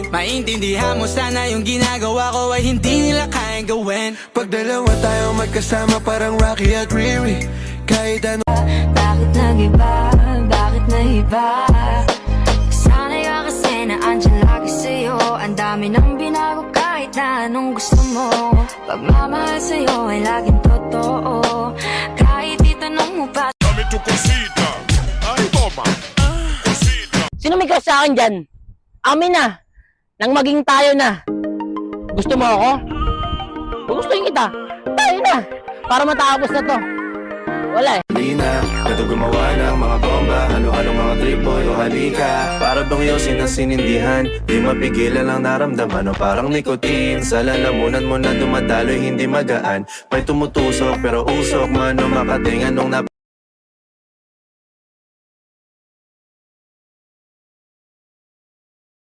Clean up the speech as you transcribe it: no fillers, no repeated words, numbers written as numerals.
Maintindihan mo sana yung ginagawa ko ay hindi nila kayang gawin. Pag dalawa tayo magkasama parang Rocky at Riri. Kahit ano. Bakit nag-iba? Bakit nahiba? Sana'y ka kasi na andyan lagi sa'yo. Ang dami nang binago kahit na anong gusto mo. Pagmamahal sa'yo ay laging totoo. Kahit itanong mo pa. Dami to consider. Ay, toma. Sino may crush sa akin dyan? Amin na. Nang maging tayo na. Gusto mo ako? Gugustuhin kita. Tayo na. Para matapos na to. Wala eh. Hindi na, ito gumawa ng mga bomba. Halo-halong mga tripoy o halika. Para bang yosin ang sinindihan. Di mapigilan ang naramdaman o parang nikotin. Sa lalamunan mo na dumadaloy hindi magaan. May tumutusok pero usok man o makatingan nung